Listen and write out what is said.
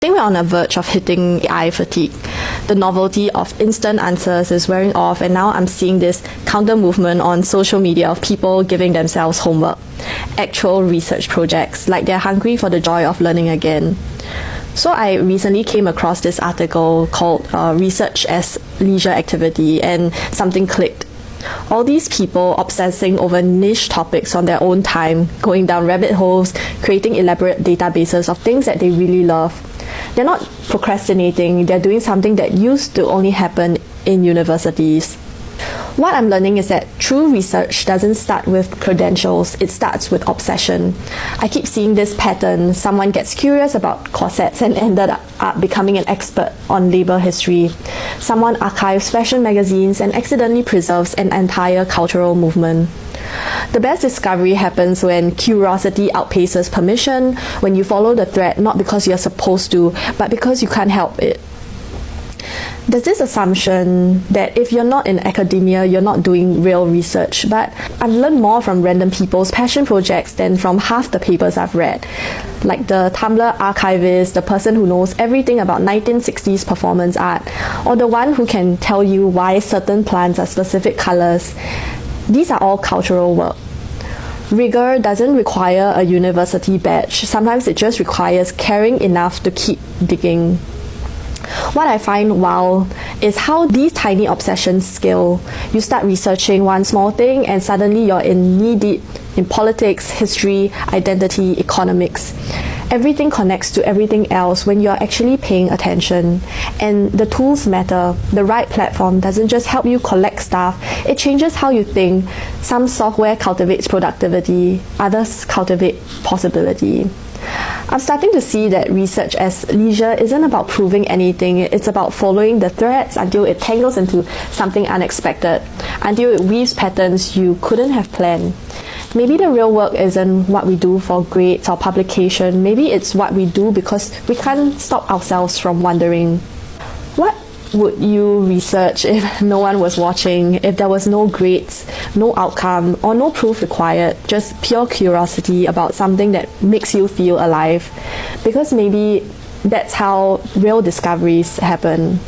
think we're on the verge of hitting AI fatigue. The novelty of instant answers is wearing off, and now I'm seeing this counter movement on social media of people giving themselves homework, actual research projects, like they're hungry for the joy of learning again. So I recently came across this article called Research as Leisure Activity, and something clicked. All these people obsessing over niche topics on their own time, going down rabbit holes, creating elaborate databases of things that they really love. They're not procrastinating, they're doing something that used to only happen in universities. What I'm learning is that true research doesn't start with credentials, it starts with obsession. I keep seeing this pattern. Someone gets curious about corsets and ended up becoming an expert on labor history. Someone archives fashion magazines and accidentally preserves an entire cultural movement. The best discovery happens when curiosity outpaces permission, when you follow the thread not because you're supposed to, but because you can't help it. There's this assumption that if you're not in academia, you're not doing real research, but I've learned more from random people's passion projects than from half the papers I've read. Like the Tumblr archivist, the person who knows everything about 1960s performance art, or the one who can tell you why certain plants are specific colors. These are all cultural work. Rigor doesn't require a university badge. Sometimes it just requires caring enough to keep digging. What I find wow is how these tiny obsessions scale. You start researching one small thing and suddenly you're in knee-deep in politics, history, identity, economics. Everything connects to everything else when you're actually paying attention. And the tools matter. The right platform doesn't just help you collect stuff, it changes how you think. Some software cultivates productivity, others cultivate possibility. I'm starting to see that research as leisure isn't about proving anything, it's about following the threads until it tangles into something unexpected, until it weaves patterns you couldn't have planned. Maybe the real work isn't what we do for grades or publication, maybe it's what we do because we can't stop ourselves from wondering. What would you research if no one was watching, if there was no grades, no outcome, or no proof required, just pure curiosity about something that makes you feel alive? Because maybe that's how real discoveries happen.